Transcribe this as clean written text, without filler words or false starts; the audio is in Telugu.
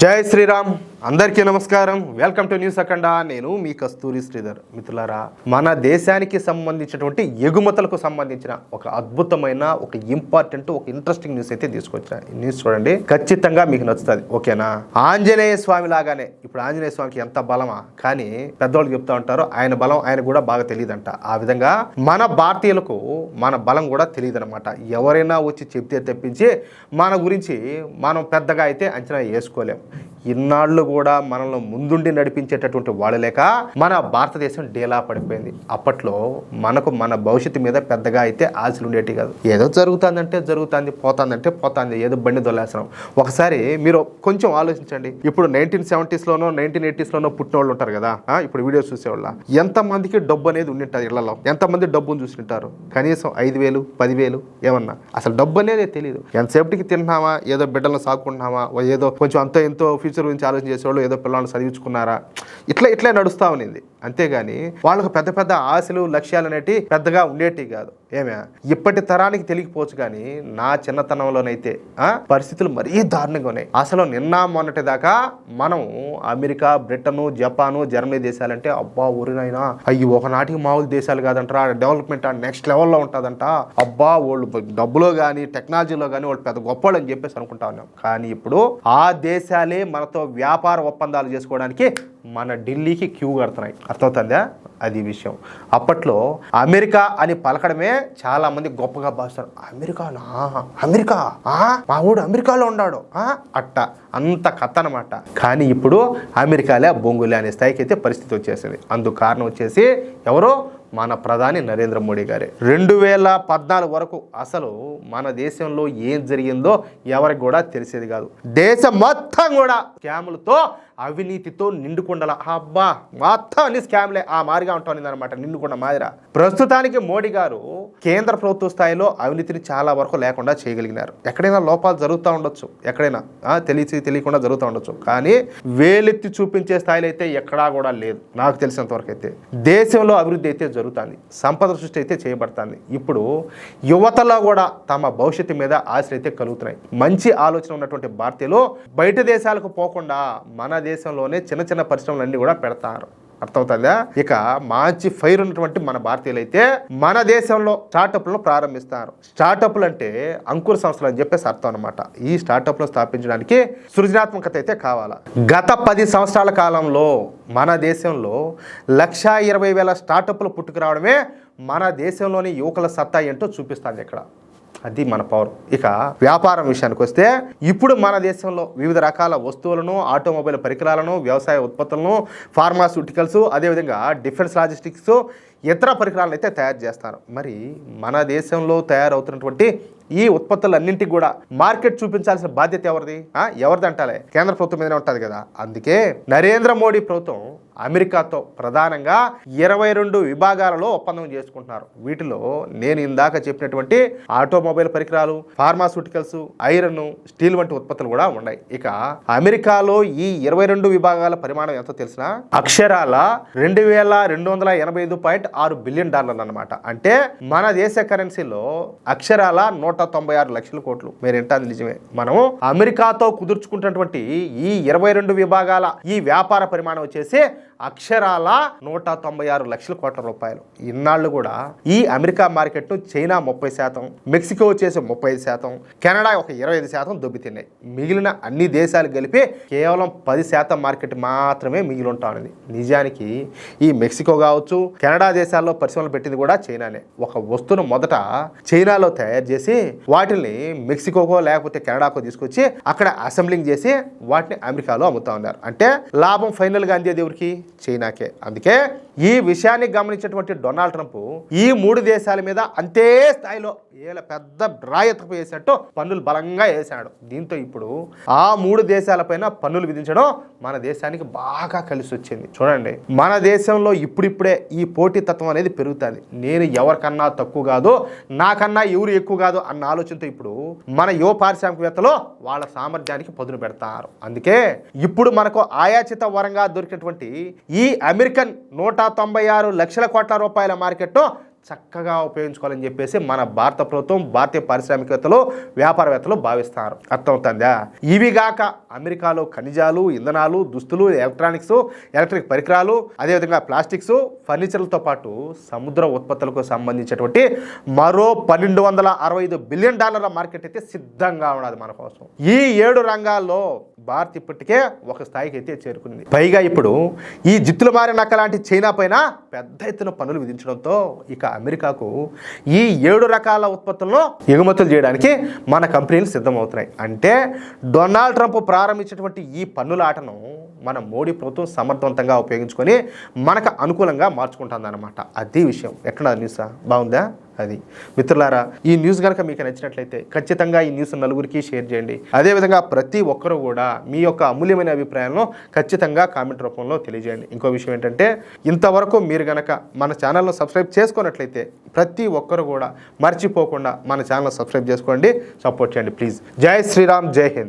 జై శ్రీరామ్. అందరికీ నమస్కారం. వెల్కమ్ టు న్యూస్ అఖండ. నేను మీ కస్తూరి శ్రీధర్. మిత్రులారా, మన దేశానికి సంబంధించినటువంటి ఎగుమతులకు సంబంధించిన ఒక అద్భుతమైన ఒక ఇంపార్టెంట్ ఒక ఇంట్రెస్టింగ్ న్యూస్ అయితే తీసుకొచ్చా. న్యూస్ చూడండి, ఖచ్చితంగా మీకు నచ్చుతుంది. ఓకేనా? ఆంజనేయ స్వామి లాగానే ఇప్పుడు ఆంజనేయ స్వామికి ఎంత బలమా, కానీ పెద్దవాళ్ళు చెప్తా ఉంటారు ఆయన బలం ఆయన కూడా బాగా తెలియదంట. ఆ విధంగా మన భారతీయులకు మన బలం కూడా తెలియదు అనమాట. ఎవరైనా వచ్చి చెప్తే తెప్పించి మన గురించి మనం పెద్దగా అయితే అంచనా వేసుకోలేం. ఇన్నాళ్ళు కూడా మనల్ని ముందుండి నడిపించేటటువంటి వాళ్ళు లేక మన భారతదేశం డేలా పడిపోయింది. అప్పట్లో మనకు మన భవిష్యత్తు మీద పెద్దగా అయితే ఆశలు ఉండేవి కాదు. ఏదో జరుగుతుందంటే జరుగుతుంది, పోతుందంటే పోతుంది, ఏదో బండి దొల్లేస్తున్నాం. ఒకసారి మీరు కొంచెం ఆలోచించండి. ఇప్పుడు 1970s లోనో 1980s పుట్టిన వాళ్ళు ఉంటారు కదా, ఇప్పుడు వీడియోస్ చూసేవాళ్ళ ఎంతమందికి డబ్బు అనేది ఉండింటారు ఇళ్లలో, ఎంతమంది డబ్బును చూసింటారు? కనీసం 5,000 10,000 ఏమన్నా. అసలు డబ్బు అనేది తెలియదు. ఎంతసేపటికి తింటున్నామా, ఏదో బిడ్డలను సాగుకుంటున్నామా, ఏదో కొంచెం అంతో ఎంతో ఫ్యూచర్ గురించి ఆలోచన చేసేవాళ్ళు, ఏదో పిల్లలను చదివించుకున్నారా, ఇట్లా నడుస్తూ ఉన్నింది. అంతేగాని వాళ్ళకు పెద్ద పెద్ద ఆశలు లక్ష్యాలు అనేవి పెద్దగా ఉండేటివి కాదు. ఏమే ఇప్పటి తరానికి తెలియకపోవచ్చు, కానీ నా చిన్నతనంలోనైతే పరిస్థితులు మరీ దారుణంగా ఉన్నాయి. అసలు నిన్న మొన్నటి దాకా మనం అమెరికా, బ్రిటన్, జపాను, జర్మనీ దేశాలంటే అబ్బా ఊరినైనా అయ్యి ఒకనాటికి మామూలు దేశాలు కాదంటారా, డెవలప్మెంట్ నెక్స్ట్ లెవెల్లో ఉంటుందంట, అబ్బా వాళ్ళు డబ్బులో కానీ టెక్నాలజీలో కానీ వాళ్ళు పెద్ద గొప్పవాళ్ళు అని చెప్పేసి అనుకుంటా ఉన్నాం. కానీ ఇప్పుడు ఆ దేశాలే మనతో వ్యాపార ఒప్పందాలు చేసుకోవడానికి మన ఢిల్లీకి క్యూ కడుతున్నాయి. అర్థమవుతుందా? అది విషయం. అప్పట్లో అమెరికా అని పలకడమే చాలా మంది గొప్పగా భావిస్తారు. అమెరికానా, అమెరికా మా ఊడు అమెరికాలో ఉన్నాడు అట్ట అంత కథ అనమాట. కానీ ఇప్పుడు అమెరికాలే బొంగులే అనే స్థాయికి అయితే పరిస్థితి వచ్చేసింది. అందుకు కారణం వచ్చేసి ఎవరో మన ప్రధాని నరేంద్ర మోడీ గారే. 2014 వరకు అసలు మన దేశంలో ఏం జరిగిందో ఎవరికి కూడా తెలిసేది కాదు. దేశం మొత్తం కూడా స్కాములతో అవినీతితో నిండుకుండల. అబ్బా మొత్తం అన్ని స్కామ్లే ఆ మారిగా ఉంటుంది అనమాట, నిండుకుండ మాదిరా. ప్రస్తుతానికి మోడీ గారు కేంద్ర ప్రభుత్వ స్థాయిలో అవినీతిని చాలా వరకు లేకుండా చేయగలిగినారు. ఎక్కడైనా లోపాలు జరుగుతూ ఉండొచ్చు, ఎక్కడైనా తెలియకుండా జరుగుతూ ఉండొచ్చు, కానీ వేలెత్తి చూపించే స్థాయిలో అయితే ఎక్కడా కూడా లేదు. నాకు తెలిసినంత వరకు అయితే దేశంలో అభివృద్ధి అయితే జరుగుతుంది, సంపద సృష్టి అయితే చేయబడుతుంది. ఇప్పుడు యువతలో కూడా తమ భవిష్యత్తు మీద ఆశలు అయితే కలుగుతున్నాయి. మంచి ఆలోచన ఉన్నటువంటి భారతీయులు బయట దేశాలకు పోకుండా మన దేశంలోనే చిన్న చిన్న పరిశ్రమలన్నీ కూడా పెడతారు. అర్థమవుతుందా? ఇక మంచి ఫైర్ ఉన్నటువంటి మన భారతీయులు అయితే మన దేశంలో స్టార్టప్లను ప్రారంభిస్తారు. స్టార్టప్లు అంటే అంకుర సంస్థలు అని చెప్పేసి అర్థం అనమాట. ఈ స్టార్టప్లను స్థాపించడానికి సృజనాత్మకత అయితే కావాలా. గత 10 సంవత్సరాల కాలంలో మన దేశంలో 1,20,000 స్టార్టప్లు పుట్టుకురావడమే మన దేశంలోని యువకుల సత్తా ఏంటో చూపిస్తుంది ఇక్కడ. అది మన పవర్. ఇక వ్యాపారం విషయానికి వస్తే ఇప్పుడు మన దేశంలో వివిధ రకాల వస్తువులను, ఆటోమొబైల్ పరికరాలను, వ్యవసాయ ఉత్పత్తులను, ఫార్మాస్యూటికల్స్, అదేవిధంగా డిఫెన్స్ లాజిస్టిక్స్, ఇతర పరికరాలను అయితే తయారు చేస్తారు. మరి మన దేశంలో తయారవుతున్నటువంటి ఈ ఉత్పత్తులన్నింటికి కూడా మార్కెట్ చూపించాల్సిన బాధ్యత ఎవరిది అంటాలే? కేంద్ర ప్రభుత్వం మీదనే ఉంటుంది కదా. అందుకే నరేంద్ర మోడీ ప్రభుత్వం అమెరికాతో ప్రధానంగా 22 విభాగాలలో ఒప్పందం చేసుకుంటున్నారు. వీటిలో నేను ఇందాక చెప్పినటువంటి ఆటోమొబైల్ పరికరాలు, ఫార్మాస్యూటికల్స్, ఐరన్, స్టీల్ వంటి ఉత్పత్తులు కూడా ఉన్నాయి. ఇక అమెరికాలో ఈ 22 విభాగాల పరిమాణం ఎంతో తెలిసిన అక్షరాల $2,285.6 బిలియన్ అన్నమాట. అంటే మన దేశ కరెన్సీలో అక్షరాల 196 లక్షల కోట్లు. మీరు ఏంటది నిజమే. మనం అమెరికాతో కుదుర్చుకుంటున్నటువంటి ఈ 22 విభాగాల ఈ వ్యాపార పరిమాణం వచ్చేసి అక్షరాల 196 లక్షల కోట్ల రూపాయలు. ఇన్నాళ్ళు కూడా ఈ అమెరికా మార్కెట్ను చైనా 30%, మెక్సికో వచ్చేసి 35%, కెనడా ఒక 25% దొబ్బితిన్నాయి. మిగిలిన అన్ని దేశాలు కలిపి కేవలం 10% మార్కెట్ మాత్రమే మిగిలి ఉంటుంది. నిజానికి ఈ మెక్సికో కావచ్చు, కెనడా దేశాల్లో పరిశ్రమలు పెట్టింది కూడా చైనానే. ఒక వస్తువును మొదట చైనాలో తయారు చేసి వాటిని మెక్సికోకో లేకపోతే కెనడాకో తీసుకొచ్చి అక్కడ అసెంబ్లింగ్ చేసి వాటిని అమెరికాలో అమ్ముతా ఉన్నారు. అంటే లాభం ఫైనల్గా అందేది ఎవరికి? చైనాకే. అందుకే ఈ విషయాన్ని గమనించినటువంటి డొనాల్డ్ ట్రంప్ ఈ 3 దేశాల మీద అంతే స్థాయిలో పెద్ద రాయతపు వేసినట్టు పన్నులు బలంగా వేశాడు. దీంతో ఇప్పుడు ఆ 3 దేశాలపైన పన్నులు విధించడం మన దేశానికి బాగా కలిసి వచ్చింది. చూడండి, మన దేశంలో ఇప్పుడిప్పుడే ఈ పోటీతత్వం అనేది పెరుగుతుంది. నేను ఎవరికన్నా తక్కువ కాదు, నాకన్నా ఎవరు ఎక్కువ కాదు అన్న ఆలోచనతో ఇప్పుడు మన యువ పారిశ్రామికవేత్తలు వాళ్ళ సామర్థ్యానికి పదును పెడతారు. అందుకే ఇప్పుడు మనకు ఆయాచిత వరంగా దొరికినటువంటి ఈ అమెరికన్ 196 లక్షల కోట్ల రూపాయల మార్కెట్ చక్కగా ఉపయోగించుకోవాలని చెప్పేసి మన భారత ప్రభుత్వం, భారతీయ పారిశ్రామికవేత్తలు, వ్యాపారవేత్తలు భావిస్తారు. అర్థమవుతుందా? ఇవి గాక అమెరికాలో ఖనిజాలు, ఇంధనాలు, దుస్తులు, ఎలక్ట్రానిక్స్, ఎలక్ట్రిక్ పరికరాలు, అదేవిధంగా ప్లాస్టిక్స్, ఫర్నిచర్లతో పాటు సముద్ర ఉత్పత్తులకు సంబంధించినటువంటి మరో $1265 బిలియన్ మార్కెట్ అయితే సిద్ధంగా ఉన్నది మన కోసం. ఈ 7 రంగాల్లో భారత్ ఇప్పటికే ఒక స్థాయికి అయితే చేరుకుంది. పైగా ఇప్పుడు ఈ జిత్తులు మారిన నక్క లాంటి చైనా పైన పెద్ద ఎత్తున పన్నులు విధించడంతో ఇక అమెరికాకు ఈ 7 రకాల ఉత్పత్తులను ఎగుమతులు చేయడానికి మన కంపెనీలు సిద్ధమవుతున్నాయి. అంటే డొనాల్డ్ ట్రంప్ ప్రారంభించినటువంటి ఈ పన్నుల ఆటను మన మోడీ ప్రభుత్వం సమర్థవంతంగా ఉపయోగించుకొని మనకు అనుకూలంగా మార్చుకుంటుందన్నమాట. అది విషయం. ఎక్కడ న్యూస్ బాగుందా? అది మిత్రులారా, ఈ న్యూస్ కనుక మీకు నచ్చినట్లయితే ఖచ్చితంగా ఈ న్యూస్ నలుగురికి షేర్ చేయండి. అదేవిధంగా ప్రతి ఒక్కరూ కూడా మీ యొక్క అమూల్యమైన అభిప్రాయాలను ఖచ్చితంగా కామెంట్ రూపంలో తెలియజేయండి. ఇంకో విషయం ఏంటంటే, ఇంతవరకు మీరు కనుక మన ఛానల్ను సబ్స్క్రైబ్ చేసుకున్నట్లయితే ప్రతి ఒక్కరు కూడా మర్చిపోకుండా మన ఛానల్ సబ్స్క్రైబ్ చేసుకోండి, సపోర్ట్ చేయండి ప్లీజ్. జై శ్రీరామ్, జై హింద్.